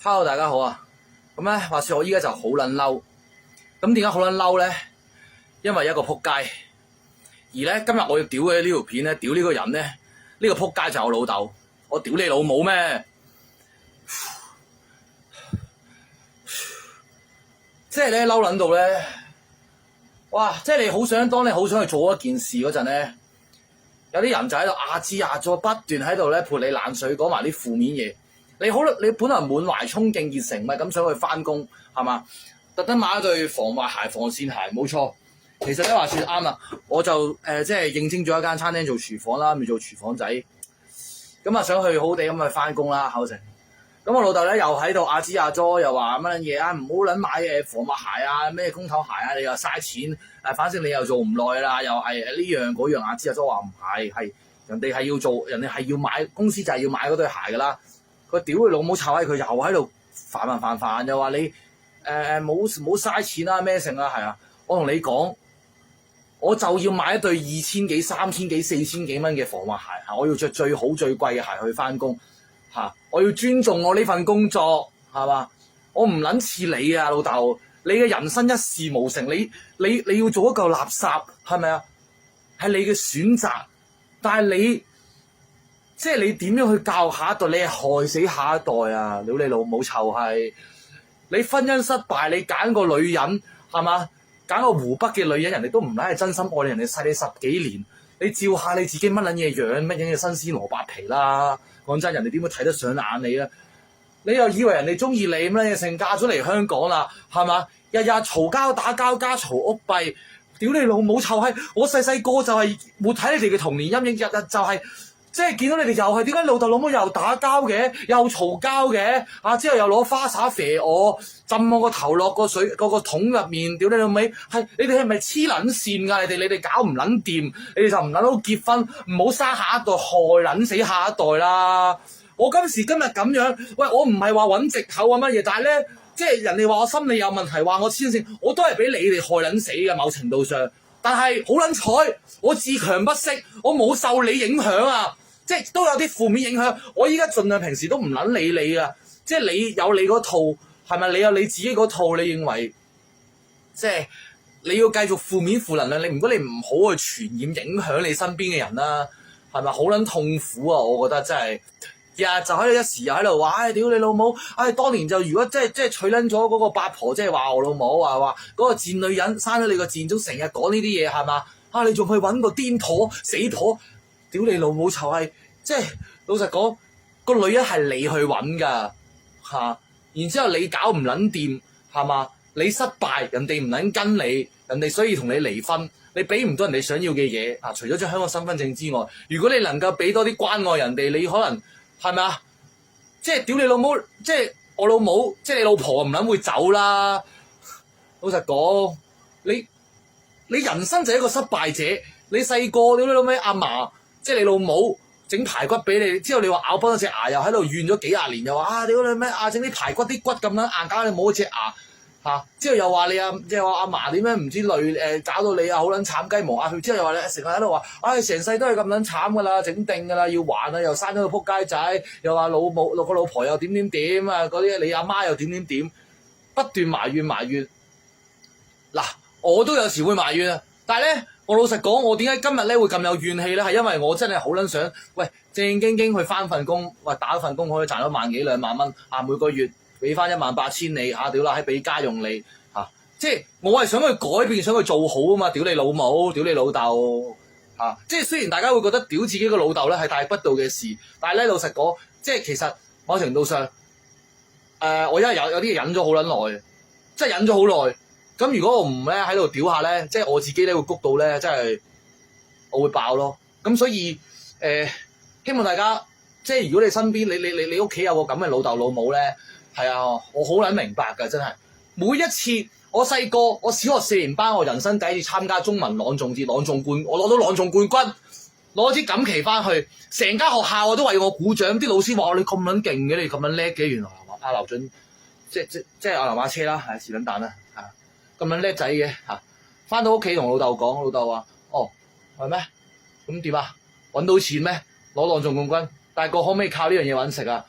Hello，大家好啊！咁咧，話說我依家就好撚嬲。咁點解好撚嬲咧？因為一個仆街。而咧今日我要屌嘅呢條片咧，屌呢個人咧，呢個仆街就係我老豆。我屌你老母咩？即係咧嬲撚到咧，哇！即係你好想當你好想去做一件事嗰陣咧，有啲人就喺度壓支壓咗，不斷喺度咧潑你冷水，講埋啲負面嘢。你本來滿懷衝勁熱誠，咪咁想去翻工係嘛？特登買一對防滑鞋、防線鞋，冇錯。其實咧話説啱啦，我就即係應徵咗一間餐廳做廚房啦，咪做廚房仔。咁啊想去好地咁去翻工啦，考成。咁我老豆咧又喺度壓支壓咗，又話乜嘢啊？唔好撚買防滑鞋啊，咩公頭鞋啊，你又嘥錢。反正你又做唔耐啦，又係呢樣嗰樣壓支壓咗，話唔係人哋係要做，人哋係要買，公司就係要買嗰對鞋噶啦。佢屌佢老母臭閪，佢又喺度煩，又話你冇嘥錢啦咩成啦，係啊！我同你講，我就要買一對2000幾、3000幾、4000幾蚊嘅防滑鞋，我要着最好最貴嘅鞋去翻工嚇，我要尊重我呢份工作係嘛？我唔撚似你啊老豆，你嘅人生一事無成，你要做一嚿垃圾係咪啊？係你嘅選擇，但係你。即係你點樣去教下一代？你係害死下一代啊！屌你老母臭閪！你婚姻失敗，你揀個女人係嘛？揀個湖北嘅女人，人哋都唔係真心愛你，人哋細你10幾年，你照下你自己乜撚嘢樣，乜嘢新鮮蘿蔔皮啦！講真，人哋點會睇得上眼你啊？你又以為人哋中意你乜嘢性嫁咗嚟香港啦？係嘛？日日嘈交打交加嘈屋閉，屌你老母臭閪！我細個就係活喺你哋嘅童年陰影，日日就係。即係見到你哋又係點解老豆老母又打交嘅，又嘈交嘅，之後又攞花灑肥我，浸我個頭落個水個桶入面，屌你老味，你哋係咪黐撚線㗎？你哋搞唔撚掂，你哋就唔撚好結婚，唔好生下一代，害撚死下一代啦！我今時今日咁樣，喂，我唔係話揾藉口啊乜嘢，但係咧，即係人哋話我心理有問題，話我黐線，我都係俾你哋害撚死嘅某程度上，但係好撚彩，我自強不息，我冇受你影響啊！即係都有啲負面影響，我依家盡量平時都唔撚理你啊！即係你有你嗰套，係咪？你有你自己嗰套，你認為即係你要繼續負面負能量，如果你唔好去傳染影響你身邊嘅人啦，係咪好撚痛苦啊？我覺得真係日日就喺度一時又喺度話，屌你老母！當年就如果即係娶撚咗嗰個八婆，即係話我老母話嗰個賤女人生咗你個賤種，成日講呢啲嘢係嘛？你仲去揾個癲婆死婆？屌你老母臭閪！即係老實講，個女人係你去揾㗎嚇，然之後你搞唔撚掂係嘛？你失敗，人哋唔撚跟你，人哋所以同你離婚，你俾唔到人哋想要嘅嘢啊！除咗張香港身份證之外，如果你能夠俾多啲關愛人哋，你可能係咪啊？即係屌你老母，即係我老母，即係你老婆唔撚會走啦！老實講，你人生就係一個失敗者，你細個屌你老味阿嫲。即係你老母整排骨俾你，之後你話咬崩咗隻牙，又喺度怨咗幾廿年，又話屌你咩整啲排骨啲骨咁樣硬，搞你冇咗隻牙之後又話你即係話阿嫲點樣唔知累搞到你好撚慘雞毛血，之後又話你成日喺度話成世都係咁撚慘㗎啦，整定㗎啦，要還又生咗個撲街仔，又話個老婆又點嗰啲你阿媽又點，不斷埋怨。嗱，我都有時會埋怨啊，但係咧。我老實講，我點解今日咧會咁有怨氣咧？係因為我真係好撚想，正經去翻份工，打份工可以賺到1萬幾2萬蚊，每個月俾翻18000你屌啦，喺俾家用你即係我係想去改變，想去做好啊嘛！屌你老母，屌你老豆即係雖然大家會覺得屌自己個老豆咧係大不道嘅事，但係咧老實講，即係其實某程度上，我因為有啲嘢忍咗好撚耐，即係忍咗好耐。咁如果我唔咧喺度屌下咧，即係我自己咧會谷到咧，真係我會爆咯。咁所以希望大家即係如果你身邊你屋企有個咁嘅老豆老母咧，係啊，我好撚明白㗎，真係。每一次我細個，我小學4年班，我人生第一次參加中文朗誦節朗誦冠，我攞到朗誦冠軍，攞支錦旗翻去，成間學校我都為我鼓掌。啲老師話你咁撚勁嘅，你咁撚叻嘅，原來阿劉俊即係阿劉馬車啦，係是撚蛋啦。咁樣叻仔嘅翻到屋企同老豆講，老豆話：哦，係咩？咁點啊？揾到錢咩？攞朗誦冠軍，但係個可唔可以靠呢樣嘢揾食啊？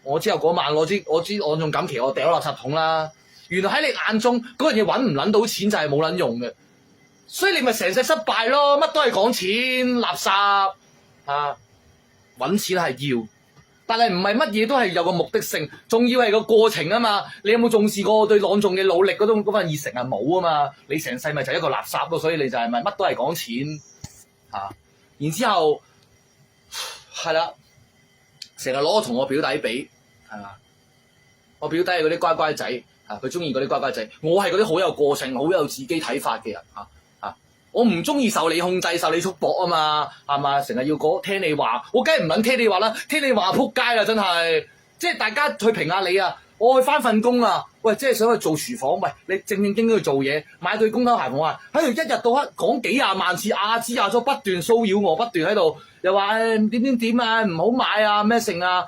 我之後嗰晚我仲錦旗我掉垃圾桶啦。原來喺你眼中嗰樣嘢揾唔撚到錢就係冇撚用嘅，所以你咪成世失敗咯，乜都係講錢垃圾啊！揾錢係要，但係唔係乜嘢都係有個目的性，仲要係個過程啊嘛！你有冇重視過對朗誦嘅努力嗰份熱誠係冇啊嘛！你成世咪就係一個垃圾咯，所以你就係咪乜都係講錢啊？然之後係啦，成日攞我同我表弟比係嘛？我表弟係嗰啲乖乖仔。佢中意嗰啲乖乖仔，我係嗰啲好有個性、好有自己睇法嘅人我唔中意受你控制、受你束縛啊嘛，係嘛？成日要聽你話，我梗係唔撚聽你話啦，聽你話撲街啦，真係！即係大家去評下你啊，我去返份工啊，喂，即係想去做廚房，喂，你正正經經去做嘢，買對公溝鞋我話喺度一日到黑講幾廿萬次支咗，不斷騷擾我，不斷喺度又話點啊，唔好買啊，咩剩啊！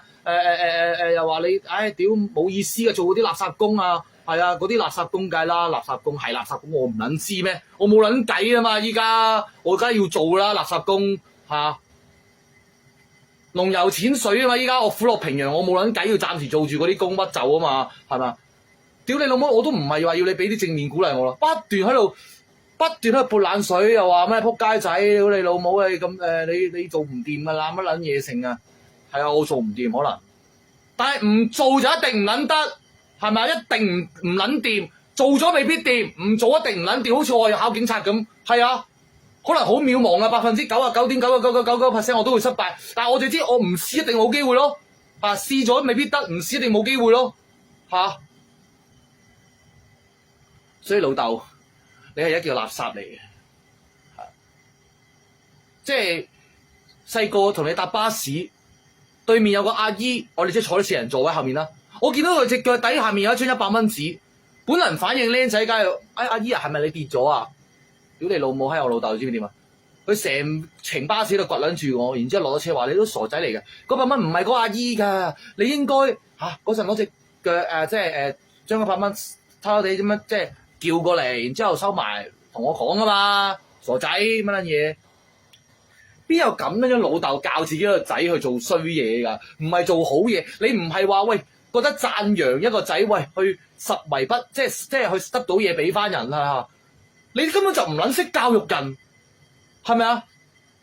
又話你，屌冇意思嘅，做嗰啲垃圾工啊，係啊，嗰啲垃圾工計啦，垃圾工係垃圾工，我唔撚知咩？我冇撚計啊嘛，依家我梗係要做啦，垃圾工嚇，龍遊淺水啊嘛，依家我虎落平陽，我冇撚計要暫時做住嗰啲工屈就啊嘛，係嘛？屌你老母，我都唔係話要你俾啲正面鼓勵我咯，不斷喺度潑冷水，又話咩撲街仔，屌你老母咁你做唔掂㗎啦，乜撚嘢成啊？係啊，我做唔掂可能，但係唔做就一定唔撚得，係咪？一定唔撚掂，做咗未必掂，唔做一定唔撚掂。好似我考警察咁，係啊，可能好渺茫啊，99.99999%我都會失敗。但係我哋知我唔試一定冇機會咯，試咗未必得，唔試一定冇機會咯，所以老豆，你係一件垃圾嚟嘅，即係細個同你搭巴士。對面有個阿姨，我哋即係坐咗4人座位後面啦。我見到佢隻腳底下面有一張100蚊紙，本能反應僆仔街，阿姨啊，係咪你跌咗啊？屌你老母閪！我老豆知唔知點啊？佢成程巴士度掘撚住我，然之後落咗車話：你都傻仔嚟嘅，嗰100蚊唔係嗰阿姨㗎，你應該嗰陣攞隻腳即係將100蚊偷偷地咁樣即係叫過嚟，然之後收埋同我講啊嘛，傻仔乜撚嘢？邊有咁樣老豆教自己個仔去做衰嘢㗎？唔係做好嘢，你唔係話喂覺得讚揚一個仔喂去實為不即係去得到嘢俾翻人啦？你根本就唔撚識教育人，係咪啊？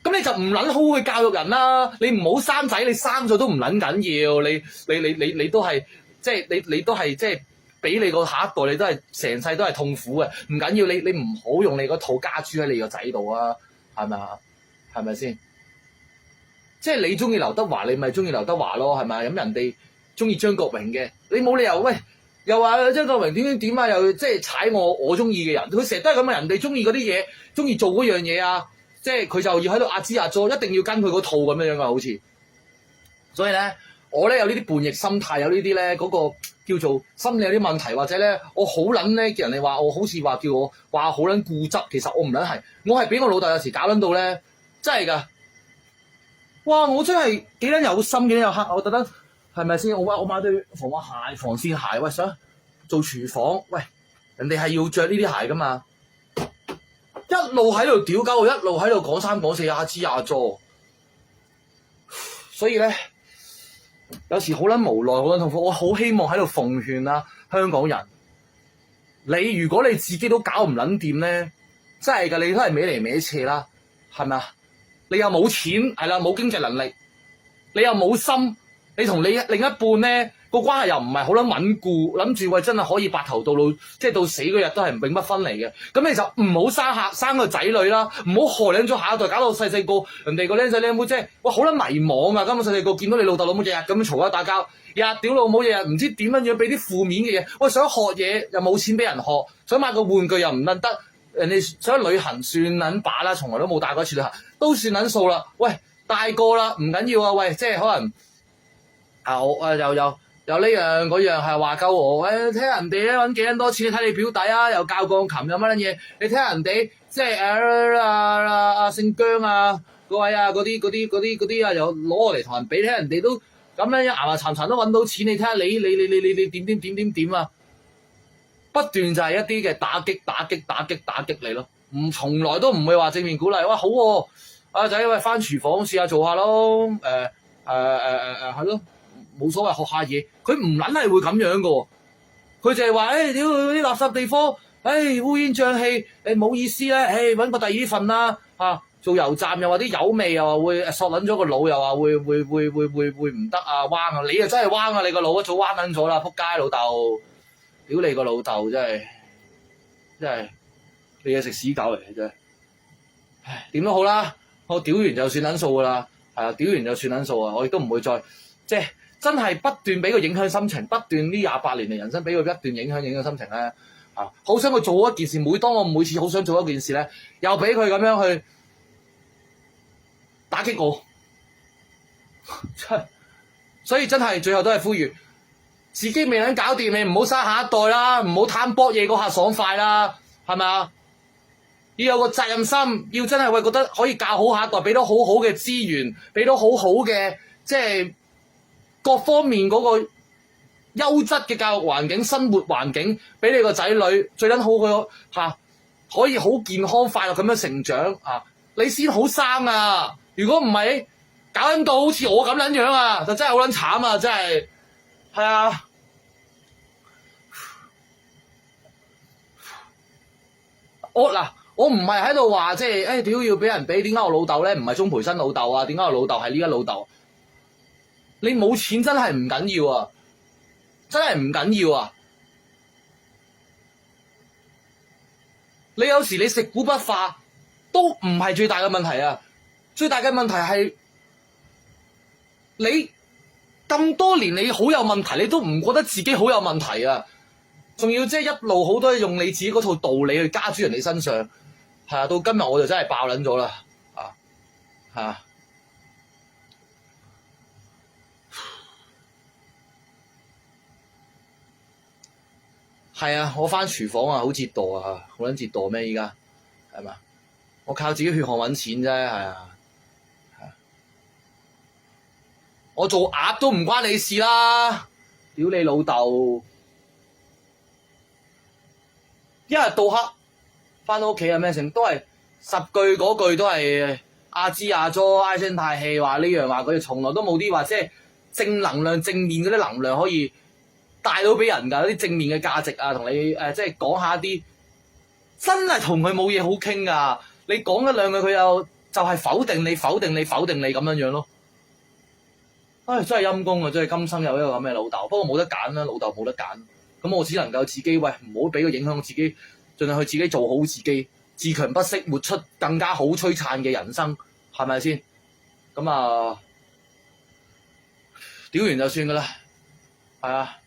咁你就唔撚好去教育人啦！你唔好生仔，你生咗都唔撚緊要，你都係即係你都係即係俾你個下一代，你都係成世都係痛苦嘅，唔緊要，你唔好用你個套家豬喺你個仔度啊，係咪啊？係咪先？即係你中意劉德華，你咪中意劉德華咯，係咪？咁人哋中意張國榮嘅，你冇理由喂又話張國榮點啊？又即係踩我中意嘅人，佢成日都係咁嘅。人哋中意嗰啲嘢，中意做嗰樣嘢啊，即係佢就要喺度壓支壓咗，一定要跟佢嗰套咁樣樣噶，好似。所以咧，我咧有呢啲叛逆心態，有呢啲咧嗰個叫做心理有啲問題，或者咧我好撚咧叫人哋話我好似話叫我話好撚固執，其實我唔撚係，我係俾我老豆有時搞撚到咧。真係㗎，哇！我真係幾撚有心，幾撚有黑，我特登係咪先？我買對防滑鞋、防線鞋，喂，想做廚房，喂，人哋係要着呢啲鞋㗎嘛？一路喺度屌鳩我，一路喺度講三講四，支咗，所以咧有時好撚無奈，好撚痛苦。我好希望喺度奉勸啊，香港人，你如果你自己都搞唔撚掂咧，真係㗎，你都係歪嚟歪斜啦，係咪啊？你又冇錢，係啦，冇經濟能力，你又冇心，你同你另一半咧個關係又唔係好撚穩固，諗住喂真係可以白頭到老，即係到死嗰日都係永不分離嘅。咁你就唔好生個仔女啦，唔好害撚咗下一代，搞到細細個人哋個僆仔僆妹即係哇好撚迷茫啊！咁細細個見到你老豆老母日日咁樣嘈打交，日日屌老母，日日唔知點樣樣俾啲負面嘅嘢，喂想學嘢又冇錢俾人學，想買個玩具又唔撚得。人哋想旅行算撚把啦，從來都冇帶過一次旅行，都算撚數啦。喂，大個啦，唔緊要啊。喂，即係可能又呢樣嗰樣係話鳩我。聽人哋咧揾幾撚多錢，你睇你表弟啊，又教鋼琴又乜撚嘢？你聽人哋即係阿姓姜啊嗰位啊嗰啲啊，又攞我嚟同人比，聽人哋都咁樣牙牙殘殘都揾到錢，你睇下你點啊？不斷就係一啲嘅打擊你咯，從來都唔會話正面鼓勵。哇，好喎，阿仔喂，翻廚房試下做下咯，係咯，冇所謂學下嘢，佢唔撚係會咁樣噶喎。佢就係話屌啲垃圾地方，烏煙瘴氣，冇意思啦，揾個第二份啦做油站又話啲油味，又話會索撚咗個腦，又話會唔得啊，彎啊！你又真係彎啊！你個腦一早彎撚咗啦，仆街老豆！屌你個老豆真係你係食屎狗嚟嘅真係。唉，點都好啦，我屌完就算撚數噶啦，係啊，屌完就算撚數啊！我亦都唔會再即係真係不斷俾佢影響心情，不斷呢28年嚟人生俾佢不斷影響心情咧好想去做一件事。每當我每次好想做一件事咧，又俾佢咁樣去打擊我，所以真係最後都係呼籲自己未能搞掂，你唔好生下一代啦，唔好貪搏嘢嗰下爽快啦，係咪啊？要有個責任心，要真係會覺得可以教好下一代，俾到好好嘅資源，俾到好好嘅即係各方面嗰個優質嘅教育環境、生活環境，俾你個仔女最緊好佢可以好健康快樂咁樣成長你先好生啊！如果唔係，搞緊到好似我咁撚樣啊，就真係好撚慘啊！真係，係啊！我唔係喺度話即係屌要俾人俾，點解我老豆咧唔係鍾培生老豆啊？點解我老豆係呢家老豆？你冇錢真係唔緊要啊！真係唔緊要啊！你有時你食古不化都唔係最大嘅問題啊！最大嘅問題係你咁多年你好有問題，你都唔覺得自己好有問題啊！仲要即係一路好多用你自己嗰套道理去加諸人哋身上，係啊！到今日我就真係爆撚咗啦係啊！我返廚房啊，好折墮啊，好撚折墮咩？依家係嘛？我靠自己血汗揾錢啫，係啊！我做鴨都唔關你事啦！屌你老豆！一日到黑返到屋企啊咩成都係10句嗰句都係阿支阿佐唉聲嘆氣，話呢樣話佢哋從來都冇啲話即係正能量正面嗰啲能量可以帶到俾人㗎，啲正面嘅價值啊，同你即係講下啲真係同佢冇嘢好傾㗎。你講一兩句佢又就係否定你咁樣樣咯。真係陰公啊！真係今生有一個咁嘅老豆，不過冇得揀啦，老豆冇得揀，咁我只能夠自己唔好俾佢影響自己，盡量去自己做好自己，自強不息，活出更加好璀璨嘅人生，係咪先？咁屌完就算㗎啦，係啊。